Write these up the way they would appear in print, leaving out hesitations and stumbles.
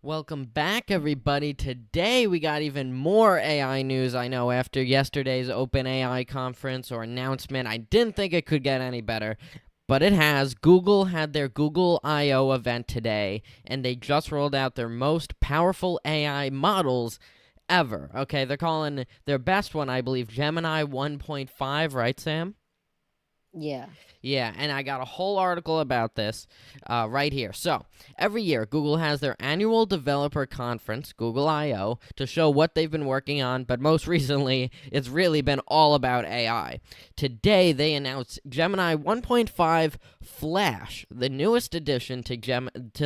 Welcome back, everybody. Today we got even more AI news. I know after yesterday's OpenAI conference or announcement, I didn't think it could get any better, but it has. Google had their Google I/O event today, and they just rolled out their most powerful AI models ever. Okay, they're calling their best one, I believe, Gemini 1.5, right, Sam? Yeah. Yeah, and I got a whole article about this right here. So, every year, Google has their annual developer conference, Google I/O, to show what they've been working on, but most recently, it's really been all about AI. Today, they announced Gemini 1.5 Flash, the newest addition to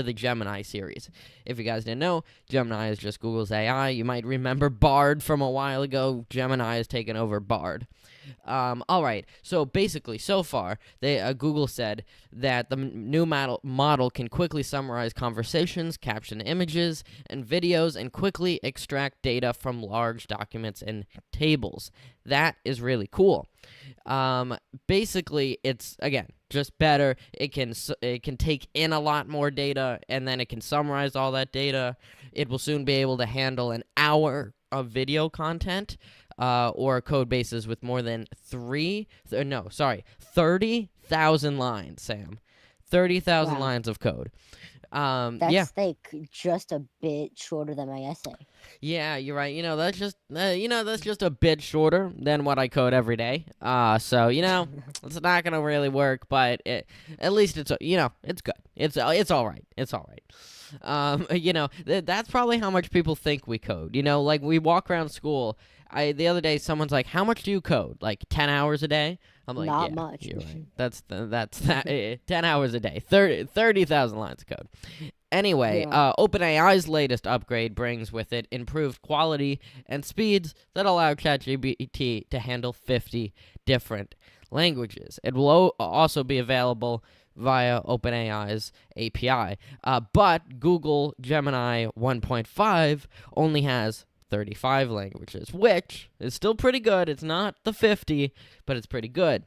the Gemini series. If you guys didn't know, Gemini is just Google's AI. You might remember Bard from a while ago. Gemini has taken over Bard. All right. So basically, so far, Google said that the new model can quickly summarize conversations, caption images and videos, and quickly extract data from large documents and tables. That is really cool. Basically, it's again just better. It can take in a lot more data, and then it can summarize all that data. It will soon be able to handle an hour of video content. Or code bases with more than 30,000 lines, Sam. 30,000 Wow. lines of code. Yeah. That's like just a bit shorter than my essay. Yeah, you're right. That's just a bit shorter than what I code every day. So it's not gonna really work, but at least it's it's good. It's all right. It's all right. That's probably how much people think we code. Like we walk around school. The other day someone's like, "How much do you code? Like 10 hours a day?" I'm like, Not "Yeah, much. you're right. That's that 10 hours a day. 30,000 lines of code." Anyway, Yeah. OpenAI's latest upgrade brings with it improved quality and speeds that allow ChatGPT to handle 50 different languages. It will also be available via OpenAI's API, but Google Gemini 1.5 only has 35 languages, which is still pretty good. It's not the 50, but it's pretty good.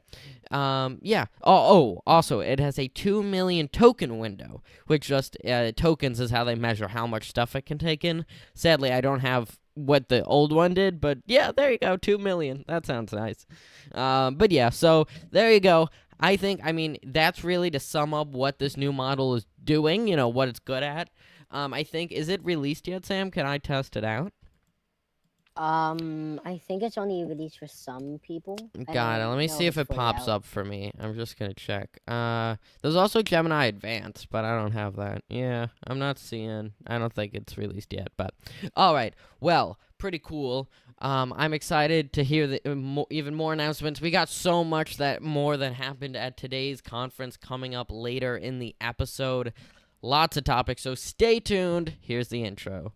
Yeah. Also, it has a 2 million token window, which just tokens is how they measure how much stuff it can take in. Sadly, I don't have what the old one did, but yeah, there you go, 2 million. That sounds nice. But yeah, so there you go. I mean, that's really to sum up what this new model is doing, what it's good at. I think, is it released yet, Sam? Can I test it out? I think it's only released for some people. I Got it. don't Let me know see if if it's it fully pops out. up for me. I'm just gonna check. There's also Gemini Advanced, but I don't have that. Yeah, I'm not seeing. I don't think it's released yet. But all right. Well, pretty cool. I'm excited to hear even more announcements. We got so much more that happened at today's conference coming up later in the episode. Lots of topics. So stay tuned. Here's the intro.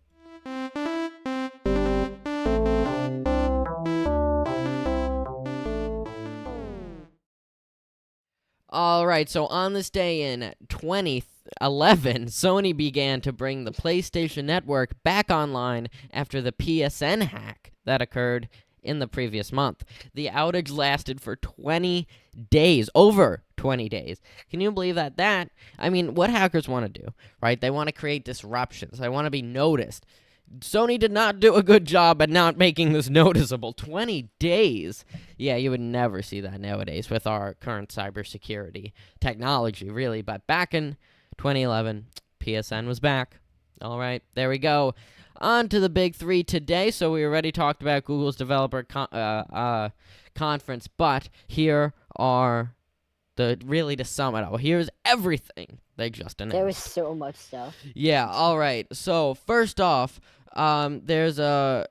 All right, so on this day in 2011, Sony began to bring the PlayStation Network back online after the PSN hack that occurred in the previous month. The outage lasted for 20 days, over 20 days. Can you believe that? I mean, what hackers want to do, right? They want to create disruptions. They want to be noticed. Sony did not do a good job at not making this noticeable. 20 days. Yeah, you would never see that nowadays with our current cybersecurity technology, really. But back in 2011, PSN was back. All right, there we go. On to the big three today. So we already talked about Google's developer conference, but here are to sum it up. Here's everything they just announced. There was so much stuff. Yeah, all right. So first off, there's a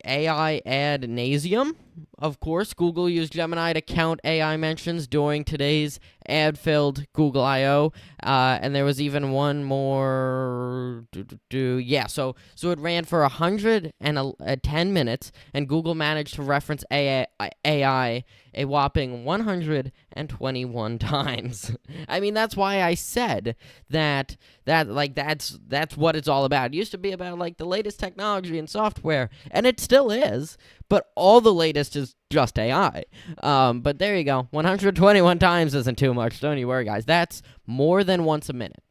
AI ad nauseum. Of course, Google used Gemini to count AI mentions during today's ad-filled Google I/O, and there was even one more. Yeah, so it ran for 110 minutes, and Google managed to reference AI a whopping 121 times. I mean, that's why I said that's what it's all about. It used to be about like the latest technology and software, and it still is, but all the latest is just AI. But there you go. 121 times isn't too much. Don't you worry, guys. That's more than once a minute.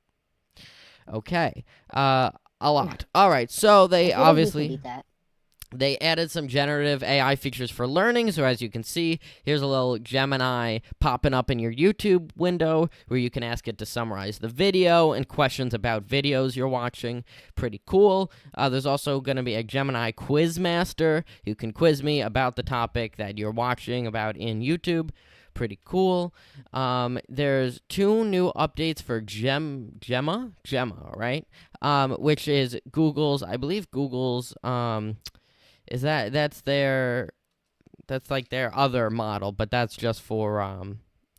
Okay. a lot. All right, so they I feel like we obviously... could beat that. They added some generative AI features for learning, so as you can see, here's a little Gemini popping up in your YouTube window where you can ask it to summarize the video and questions about videos you're watching. Pretty cool. There's also going to be a Gemini quiz master who can quiz me about the topic that you're watching about in YouTube. Pretty cool. There's 2 new updates for Gemma, right? Which is Google's, I believe Google's, that's like their other model, but that's just for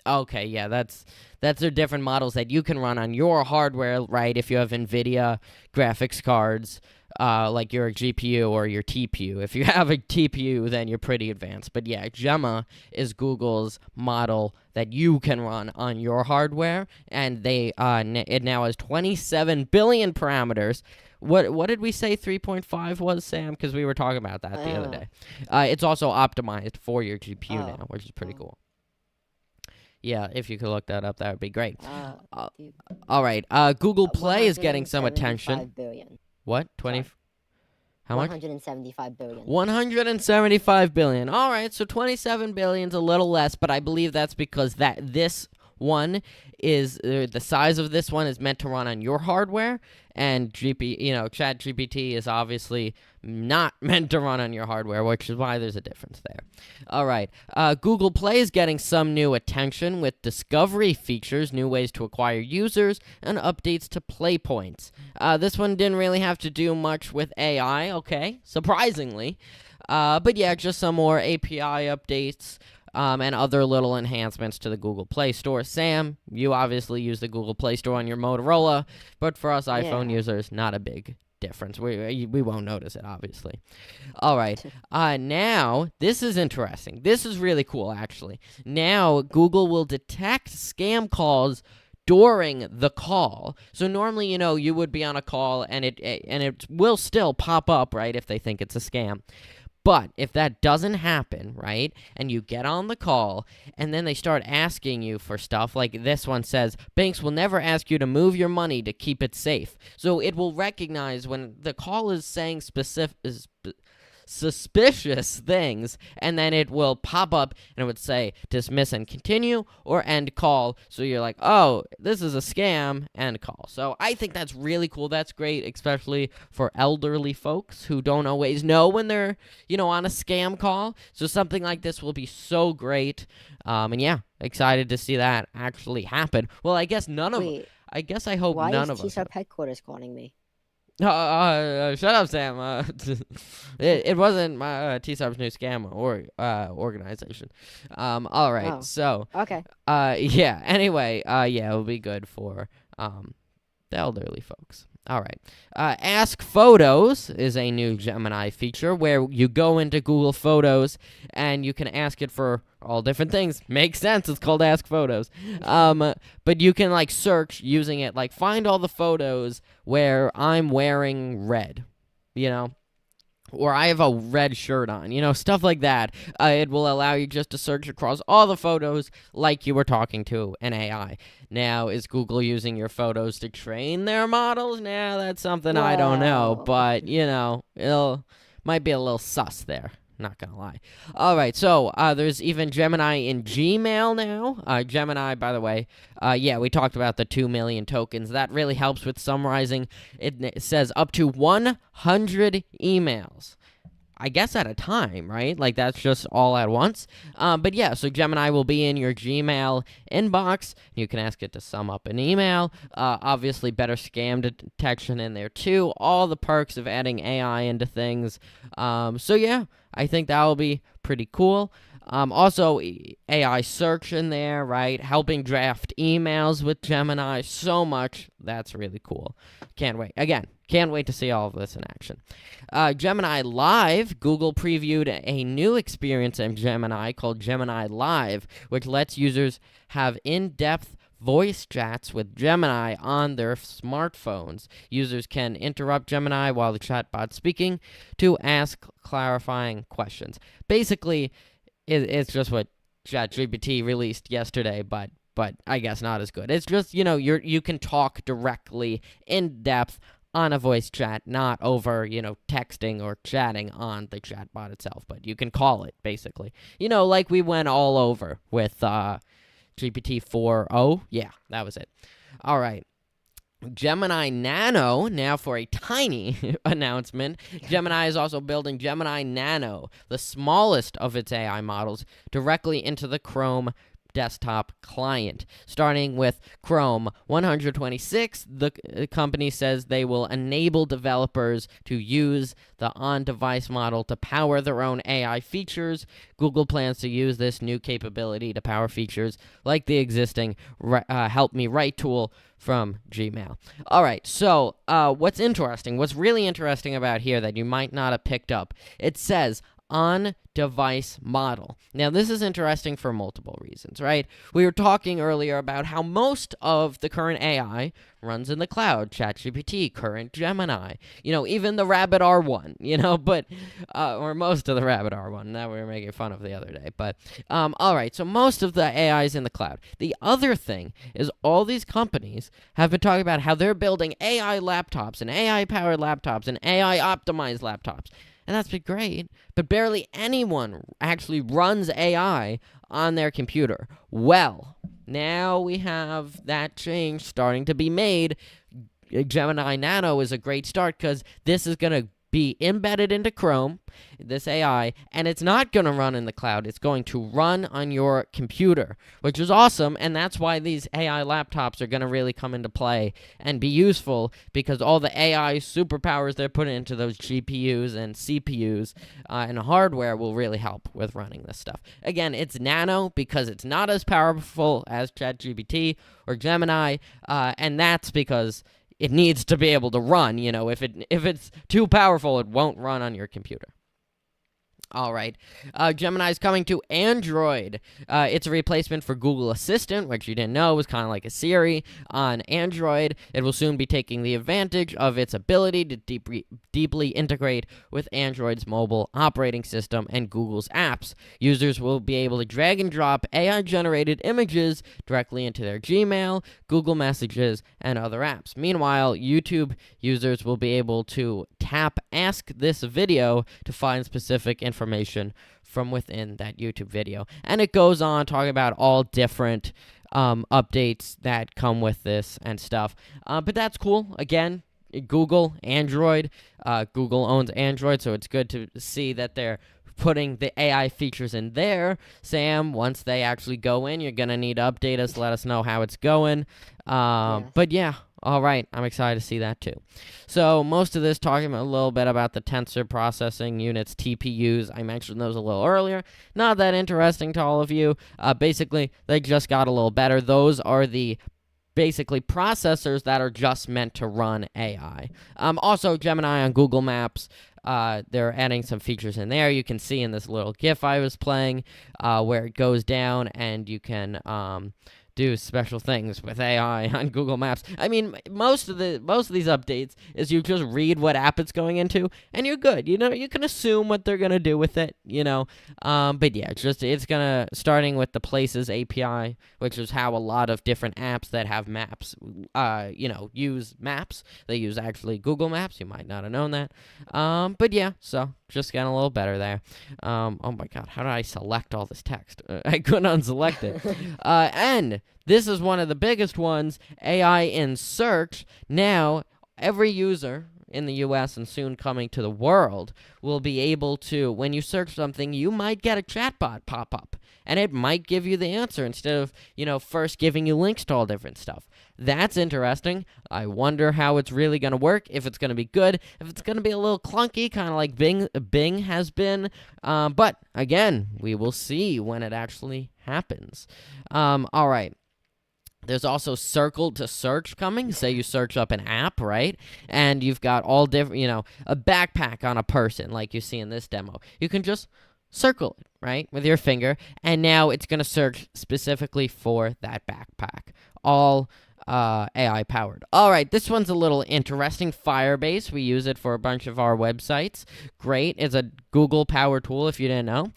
okay, yeah, that's their different models that you can run on your hardware, right? If you have NVIDIA graphics cards, like your GPU or your TPU. If you have a TPU, then you're pretty advanced. But yeah, Gemma is Google's model that you can run on your hardware, and it now has 27 billion parameters. What did we say 3.5 was, Sam? Because we were talking about that the other day. It's also optimized for your GPU now, which is pretty cool. Yeah, if you could look that up, that would be great. All right. Google Play is getting some attention. Billion. What? 20? Sorry. How much? 175 billion. 175 billion. All right, so 27 billion's a little less, but I believe that's because this one is the size of this one is meant to run on your hardware, and ChatGPT is obviously not meant to run on your hardware, which is why there's a difference there. All right, Google Play is getting some new attention with discovery features, new ways to acquire users, and updates to play points. This one didn't really have to do much with AI, okay, surprisingly. But yeah, just some more API updates. And other little enhancements to the Google Play Store. Sam, you obviously use the Google Play Store on your Motorola, but for us iPhone users, not a big difference. We won't notice it, obviously. All right. Now, this is interesting. This is really cool, actually. Now, Google will detect scam calls during the call. So normally, you would be on a call, and it will still pop up, right, if they think it's a scam. But if that doesn't happen, right, and you get on the call, and then they start asking you for stuff, like this one says, banks will never ask you to move your money to keep it safe. So it will recognize when the call is saying suspicious things, and then it will pop up and it would say dismiss and continue or end call. So you're like, oh, this is a scam, end call. So I think that's really cool. That's great, especially for elderly folks who don't always know when they're on a scam call. So something like this will be so great. And yeah, excited to see that actually happen. Well, I guess I guess I hope none of us. Why is TSARP headquarters calling me? Shut up, Sam. It wasn't my TSARP's new scam organization. All right. Oh. So. Okay. Yeah. Anyway. Yeah, it'll be good for the elderly folks. All right. Ask Photos is a new Gemini feature where you go into Google Photos and you can ask it for all different things. Makes sense. It's called Ask Photos. But you can search using it, find all the photos where I'm wearing red, or I have a red shirt on, stuff like that. It will allow you just to search across all the photos like you were talking to an AI. Now, is Google using your photos to train their models? Now, that's something I don't know, but, it might be a little sus there. Not gonna lie. All right, so there's even Gemini in Gmail now. Gemini, by the way, we talked about the 2 million tokens. That really helps with summarizing. It says up to 100 emails. I guess at a time, right? That's just all at once. But yeah, so Gemini will be in your Gmail inbox. You can ask it to sum up an email. Obviously, better scam detection in there too. All the perks of adding AI into things. So yeah, I think that will be pretty cool. Also, AI search in there, right? Helping draft emails with Gemini. So much. That's really cool. Can't wait. Again, can't wait to see all of this in action. Gemini Live. Google previewed a new experience in Gemini called Gemini Live, which lets users have in-depth voice chats with Gemini on their smartphones. Users can interrupt Gemini while the chatbot's speaking to ask clarifying questions. Basically, it's just what ChatGPT released yesterday, but I guess not as good. It's just, you can talk directly in depth on a voice chat, not over, texting or chatting on the chatbot itself, but you can call it, basically. Like we went all over with GPT 4.0. Yeah, that was it. All right. Gemini Nano, now for a tiny announcement. Gemini is also building Gemini Nano, the smallest of its AI models, directly into the Chrome desktop client. Starting with Chrome 126, the company says they will enable developers to use the on-device model to power their own AI features. Google plans to use this new capability to power features like the existing Help Me Write tool from Gmail. All right, so what's really interesting about here that you might not have picked up, it says on-device model. Now, this is interesting for multiple reasons, right? We were talking earlier about how most of the current AI runs in the cloud. ChatGPT, current Gemini, even the Rabbit R1, but, or most of the Rabbit R1, that we were making fun of the other day. But, all right, so most of the AI is in the cloud. The other thing is all these companies have been talking about how they're building AI laptops and AI-powered laptops and AI-optimized laptops. And that's been great, but barely anyone actually runs AI on their computer. Well, now we have that change starting to be made. Gemini Nano is a great start because this is going to be embedded into Chrome, this AI, and it's not going to run in the cloud. It's going to run on your computer, which is awesome, and that's why these AI laptops are going to really come into play and be useful, because all the AI superpowers they're putting into those GPUs and CPUs and hardware will really help with running this stuff. Again, it's Nano because it's not as powerful as ChatGPT or Gemini, and that's because it needs to be able to run. If it's too powerful, it won't run on your computer. All right. Gemini is coming to Android. It's a replacement for Google Assistant, which you didn't know was kind of like a Siri on Android. It will soon be taking the advantage of its ability to deeply integrate with Android's mobile operating system and Google's apps. Users will be able to drag and drop AI-generated images directly into their Gmail, Google Messages, and other apps. Meanwhile, YouTube users will be able to tap Ask This Video to find specific information from within that YouTube video. And it goes on talking about all different updates that come with this and stuff. But that's cool. Again, Google, Android. Google owns Android, so it's good to see that they're putting the AI features in there. Sam, once they actually go in, you're going to need to update us, let us know how it's going. Yes. But yeah, all right, I'm excited to see that too. So most of this talking a little bit about the tensor processing units, TPUs. I mentioned those a little earlier. Not that interesting to all of you. Basically, they just got a little better. Those are the basically processors that are just meant to run AI. Also, Gemini on Google Maps. They're adding some features in there. You can see in this little GIF I was playing where it goes down and you can do special things with AI on Google Maps. I mean, most of these updates is you just read what app it's going into, and you're good. You can assume what they're gonna do with it. But yeah, it's gonna starting with the Places API, which is how a lot of different apps that have maps, use maps. They use actually Google Maps. You might not have known that. But yeah, so just getting a little better there. Oh my God, how did I select all this text? I couldn't unselect it. And this is one of the biggest ones, AI in search. Now, every user in the US and soon coming to the world will be able to, when you search something, you might get a chatbot pop up. And it might give you the answer instead of, first giving you links to all different stuff. That's interesting. I wonder how it's really going to work, if it's going to be good, if it's going to be a little clunky, kind of like Bing has been. But, again, we will see when it actually happens. All right. There's also circle to search coming. Say you search up an app, right? And you've got all different, a backpack on a person like you see in this demo. You can just circle it, right, with your finger, and now it's going to search specifically for that backpack. All AI powered. All right, this one's a little interesting. Firebase, we use it for a bunch of our websites. Great. It's a Google power tool if you didn't know.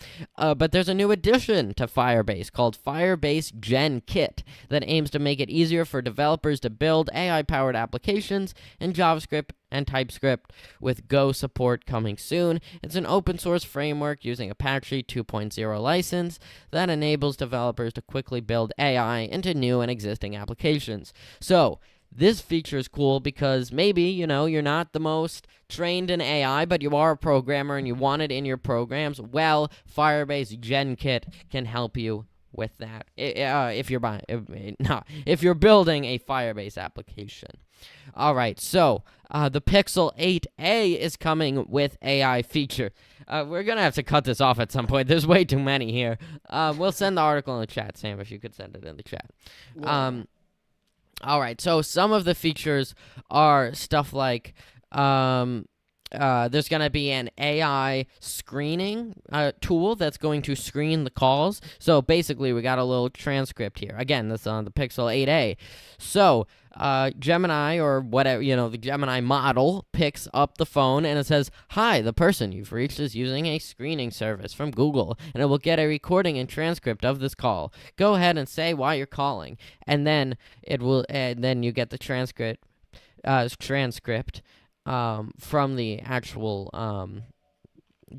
But there's a new addition to Firebase called Firebase Gen Kit that aims to make it easier for developers to build AI powered applications in JavaScript and TypeScript, with Go support coming soon. It's an open source framework using Apache 2.0 license that enables developers to quickly build AI into new and existing applications. So, this feature is cool because maybe, you're not the most trained in AI, but you are a programmer and you want it in your programs. Well, Firebase GenKit can help you with that if you're building a Firebase application. All right, so the Pixel 8a is coming with AI feature. We're gonna have to cut this off at some point. There's way too many here. We'll send the article in the chat, Sam, if you could send it in the chat. Yeah. All right, so some of the features are stuff like there's going to be an AI screening tool that's going to screen the calls. So basically, we got a little transcript here. Again, this is on the Pixel 8a. So Gemini or whatever, the Gemini model picks up the phone and it says, "Hi, the person you've reached is using a screening service from Google, and it will get a recording and transcript of this call. Go ahead and say why you're calling." And then then you get the transcript from the actual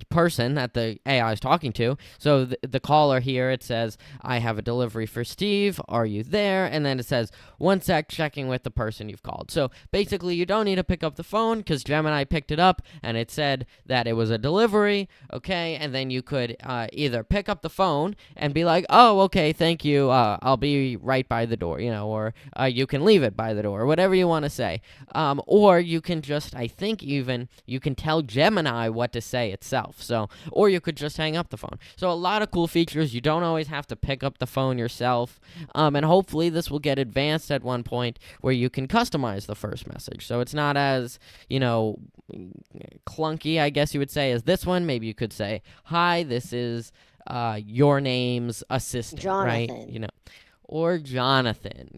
person that the AI is talking to. So the caller here, it says, "I have a delivery for Steve. Are you there?" And then it says, "1 sec, checking with the person you've called." So basically, you don't need to pick up the phone because Gemini picked it up and it said that it was a delivery, okay? And then you could either pick up the phone and be like, "Oh, okay, thank you. I'll be right by the door," or you can leave it by the door, whatever you want to say. Or you can just, I think even, you can tell Gemini what to say itself. So, or you could just hang up the phone. So a lot of cool features. You don't always have to pick up the phone yourself. And hopefully this will get advanced at one point where you can customize the first message. So it's not as, clunky, I guess you would say, as this one. Maybe you could say, "Hi, this is your name's assistant," Jonathan. right? Or Jonathan,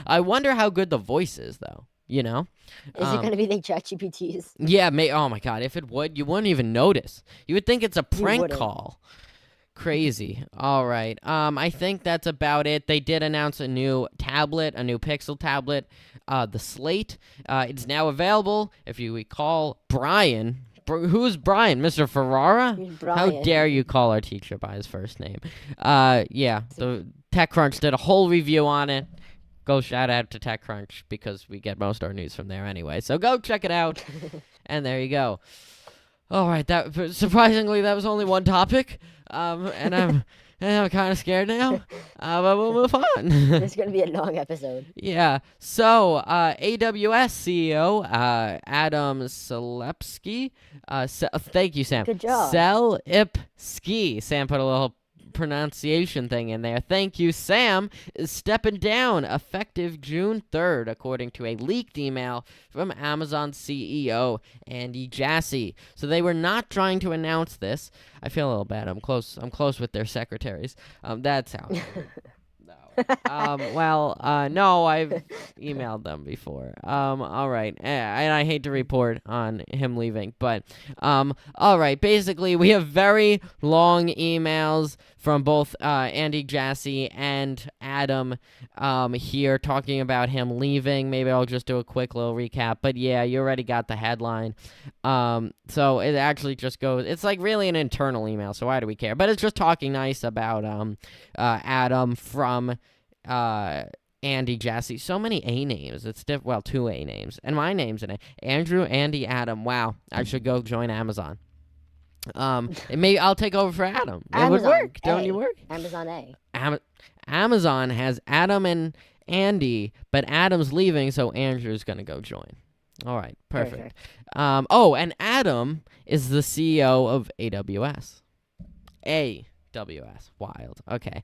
I wonder how good the voice is, though. Is it going to be the ChatGPTs? Yeah, oh my god, if it would, you wouldn't even notice. You would think it's a prank wouldn't. call. Crazy. All right. I think that's about it. They did announce a new tablet, a new Pixel tablet, the Slate. It's now available. If you recall, Brian. Who's Brian? Mr. Ferrara? Brian. How dare you call our teacher by his first name? Yeah, the TechCrunch did a whole review on it. Go shout out to TechCrunch because we get most of our news from there anyway. So go check it out. And there you go. All right, surprisingly that was only one topic. And I'm kind of scared now. But we'll move on. It's going to be a long episode. Yeah. So, AWS CEO Adam Selipsky. Thank you, Sam. Good job. Selipsky. Sam put a little pronunciation thing in there. Thank you, Sam, is stepping down effective June 3rd, according to a leaked email from Amazon CEO Andy Jassy. So they were not trying to announce this. I feel a little bad. I'm close with their secretaries. That sounds weird. No, I've emailed them before. All right, and I hate to report on him leaving, but, all right, basically, we have very long emails from both, Andy Jassy and Adam, here talking about him leaving. Maybe I'll just do a quick little recap, but yeah, you already got the headline. So it actually just goes, it's like really an internal email, so why do we care? But it's just talking nice about, Adam from, Andy Jassy. So many A names. It's two A names. And my name's an A. Andrew, Andy, Adam. Wow. I should go join Amazon. Maybe I'll take over for Adam. It would work. Don't you work? Amazon A. Amazon has Adam and Andy, but Adam's leaving, so Andrew's going to go join. All right. Perfect. And Adam is the CEO of AWS. AWS. Wild. Okay.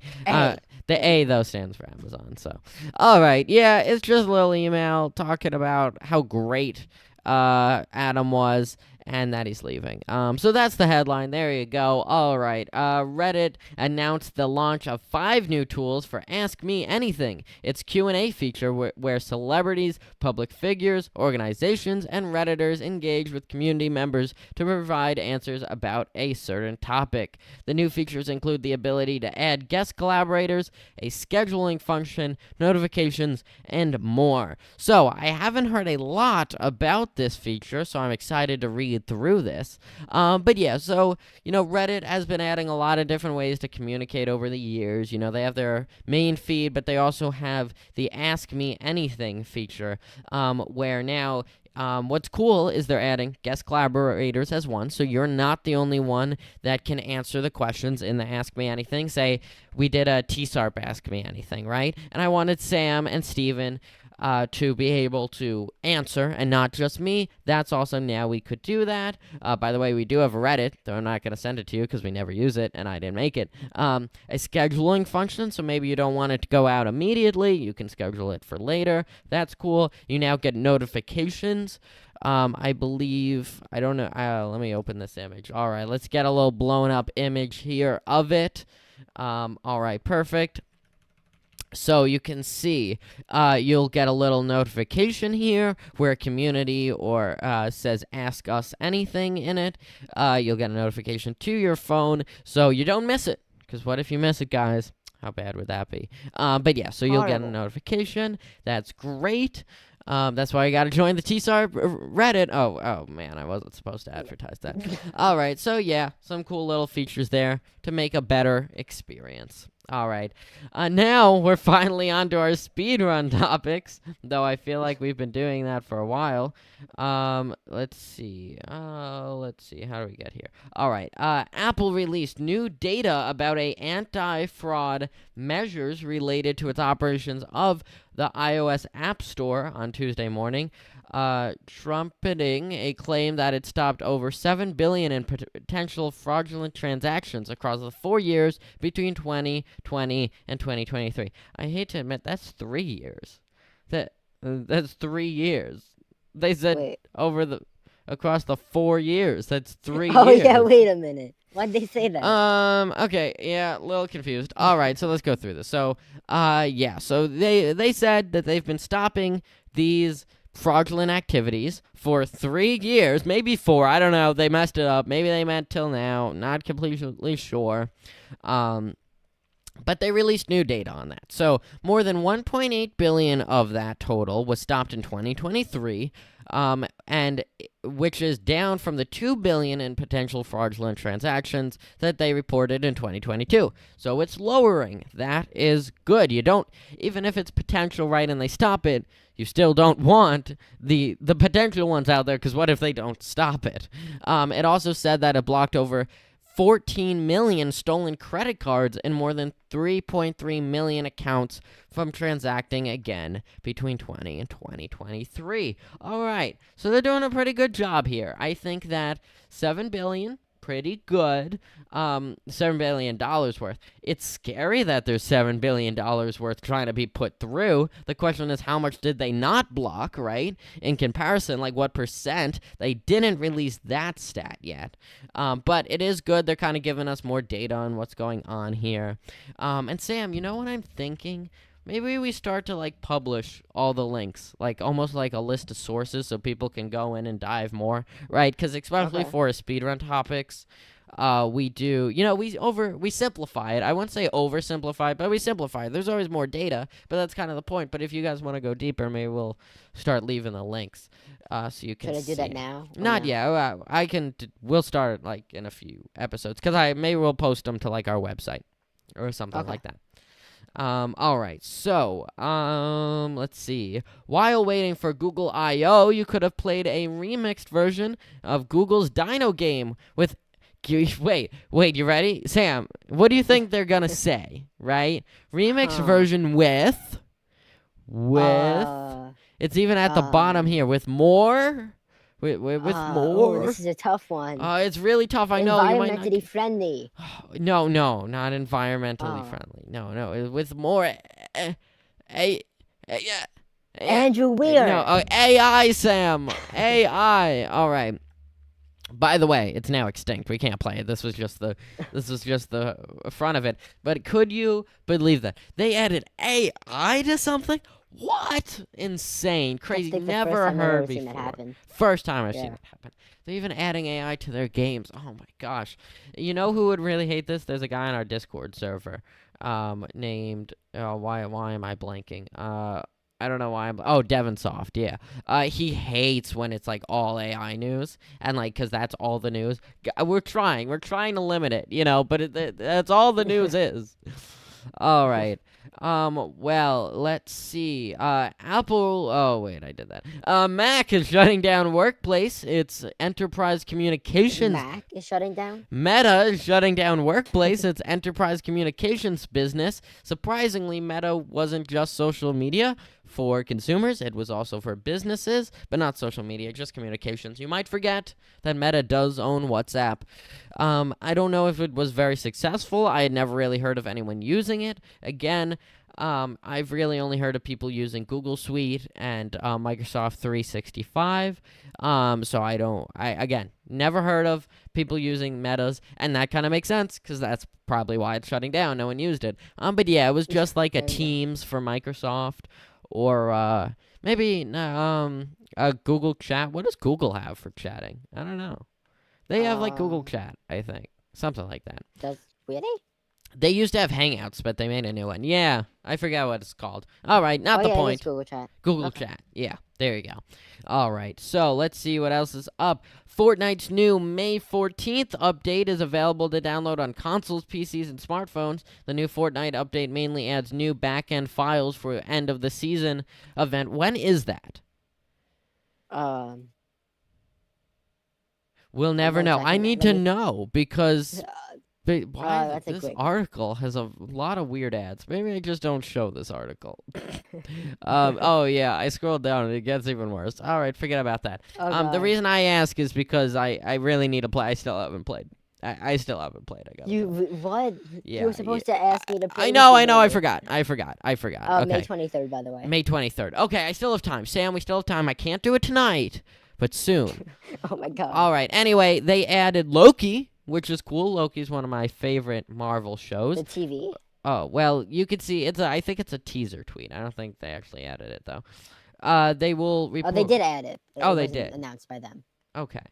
The A, though, stands for Amazon. So, all right. Yeah, it's just a little email talking about how great Adam was and that he's leaving. So that's the headline. There you go. All right. Reddit announced the launch of 5 new tools for Ask Me Anything. Its Q&A feature where celebrities, public figures, organizations, and Redditors engage with community members to provide answers about a certain topic. The new features include the ability to add guest collaborators, a scheduling function, notifications, and more. So I haven't heard a lot about this feature, so I'm excited to read through this. But yeah, so, Reddit has been adding a lot of different ways to communicate over the years. They have their main feed, but they also have the Ask Me Anything feature, where now what's cool is they're adding guest collaborators as one, so you're not the only one that can answer the questions in the Ask Me Anything. Say, we did a TSARP Ask Me Anything, right? And I wanted Sam and Steven to be able to answer, and not just me. That's awesome. Now we could do that. By the way, we do have a Reddit, though I'm not going to send it to you because we never use it, and I didn't make it. A scheduling function, so maybe you don't want it to go out immediately. You can schedule it for later. That's cool. You now get notifications. I believe, I don't know, let me open this image. All right, let's get a little blown up image here of it. All right, perfect. So you can see you'll get a little notification here where community or says ask us anything in it. You'll get a notification to your phone so you don't miss it. Because what if you miss it, guys? How bad would that be? But yeah, so you'll get a notification. That's great. That's why you got to join the TSARP Reddit. Oh man, I wasn't supposed to advertise that. All right, so yeah, some cool little features there to make a better experience. All right, now we're finally on to our speedrun topics, though I feel like we've been doing that for a while. Let's see, how do we get here? All right, Apple released new data about anti-fraud measures related to its operations of the iOS App Store on Tuesday morning, trumpeting a claim that it stopped over $7 billion in potential fraudulent transactions across the 4 years between 2020 and 2023. I hate to admit, that's 3 years. That's 3 years. They said across the 4 years. That's 3 years. Oh yeah, wait a minute. Why'd they say that? Okay, yeah, a little confused. All right, so let's go through this. So, so they said that they've been stopping these fraudulent activities for 3 years, maybe 4. I don't know. They messed it up. Maybe they meant till now. Not completely sure. But they released new data on that. So more than 1.8 billion of that total was stopped in 2023, and which is down from the 2 billion in potential fraudulent transactions that they reported in 2022. So it's lowering. That is good. You don't, even if it's potential, right, and they stop it, you still don't want the potential ones out there, because what if they don't stop it? It also said that it blocked over 14 million stolen credit cards and more than 3.3 million accounts from transacting again between 20 and 2023. All right, so they're doing a pretty good job here. I think that $7 billion, pretty good. $7 billion worth. It's scary that there's $7 billion worth trying to be put through. The question is, how much did they not block, right? In comparison, like what percent? They didn't release that stat yet. But it is good. They're kind of giving us more data on what's going on here. And Sam, you know what I'm thinking? Maybe we start to publish all the links, almost like a list of sources so people can go in and dive more, right? Because especially for speedrun topics, we do, we simplify it. I wouldn't say oversimplify it, but we simplify it. There's always more data, but that's kind of the point. But if you guys want to go deeper, maybe we'll start leaving the links so you can Should I see. do that now? Not yet. I can. We'll start in a few episodes because maybe we'll post them to our website or something like that. All right, so, let's see. While waiting for Google I.O., you could have played a remixed version of Google's Dino game with, wait, you ready? Sam, what do you think they're gonna say, right? Remixed version with, it's even at the bottom here, with more? With more? Oh, this is a tough one. It's really tough. I know. Environmentally friendly. No, not environmentally friendly. No, with more. Andrew Weir. No, AI, Sam. AI. All right. By the way, it's now extinct. We can't play it. This was just the front of it. But could you believe that they added AI to something? What? Insane, That's crazy. like the first Never time I've heard ever seen that before. happen. First time I've seen Yeah. it happen. They're even adding AI to their games. Oh my gosh. You know who would really hate this? There's a guy on our Discord server, named. Oh, why am I blanking? I don't know why Devonsoft, yeah. He hates when it's like all AI news and like because that's all the news. We're trying to limit it, but that's all the news is. All right. Well, let's see. Apple. Oh wait, I did that. Mac is shutting down Workplace. It's enterprise communications. Mac is shutting down. Meta is shutting down Workplace. Its enterprise communications business. Surprisingly, Meta wasn't just social media for consumers. It was also for businesses, but not social media, just communications. You might forget that Meta does own WhatsApp. I don't know if it was very successful. I had never really heard of anyone using it. Again, I've really only heard of people using Google Suite and Microsoft 365. So again, never heard of people using Metas, and that kind of makes sense because that's probably why it's shutting down. No one used it. But yeah, it was just like a Teams for Microsoft, or maybe a Google Chat. What does Google have for chatting? I don't know. They have like Google Chat, I think, something like that. Does really? They used to have Hangouts, but they made a new one. Yeah, I forgot what it's called. All right, not the It point. is Google Chat. Google Chat. Yeah, there you go. All right, so let's see what else is up. Fortnite's new May 14th update is available to download on consoles, PCs, and smartphones. The new Fortnite update mainly adds new back-end files for end of the season event. When is that? We'll never know. I need to know because this article has a lot of weird ads. Maybe I just don't show this article. Oh yeah, I scrolled down and it gets even worse. All right, forget about that. The reason I ask is because I really need to play. I still haven't played. I still haven't played. I got what? Yeah, you were supposed to ask me to play. I know. I forgot. Okay. May 23rd, by the way. May 23rd. Okay, I still have time. Sam, we still have time. I can't do it tonight, but soon. Oh my god. All right. Anyway, they added Loki, which is cool. Loki's one of my favorite Marvel shows. The TV? Oh, well, you could see I think it's a teaser tweet. I don't think they actually added it though. They will report. Oh, they did add it. They did. Announced by them. Okay.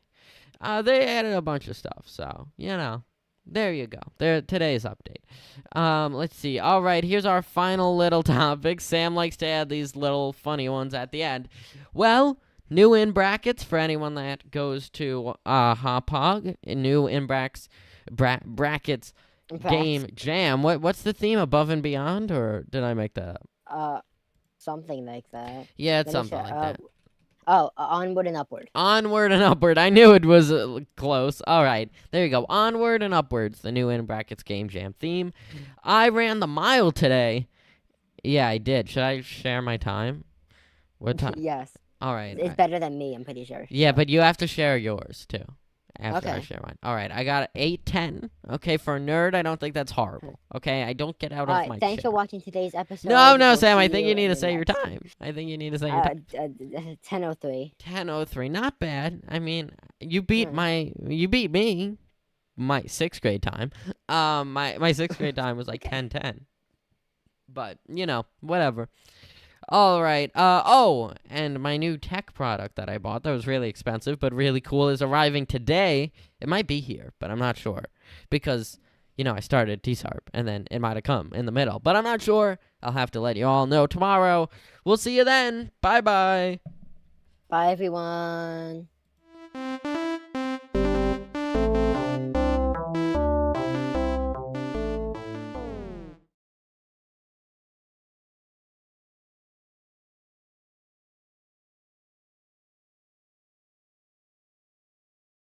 They added a bunch of stuff, so there you go. Today's update. Let's see. All right, here's our final little topic. Sam likes to add these little funny ones at the end. Well, new in brackets for anyone that goes to Hopog. New in brackets game jam. What's the theme? Above and Beyond, or did I make that up? Something like that. Yeah, it's something like that. Onward and Upward. Onward and Upward. I knew it was close. All right, there you go. Onward and Upwards, the new in brackets game jam theme. I ran the mile today. Yeah, I did. Should I share my time? What time? Yes. All right. It's better than me, I'm pretty sure. Yeah, but you have to share yours too. After I Okay. share mine. All right, I got 8:10. Okay, for a nerd, I don't think that's horrible. Okay, I don't get out of my thanks chair. for watching today's episode. No, We'll Sam, I see think you need to in say the your next- time. I think you need to say your time. 10:03. 10:03, not bad. I mean, you beat me. My 6th grade time. My 6th grade time was like 10:10. But, whatever. All right. And my new tech product that I bought that was really expensive but really cool is arriving today. It might be here, but I'm not sure because, I started TSARP and then it might have come in the middle, but I'm not sure. I'll have to let you all know tomorrow. We'll see you then. Bye-bye. Bye, everyone.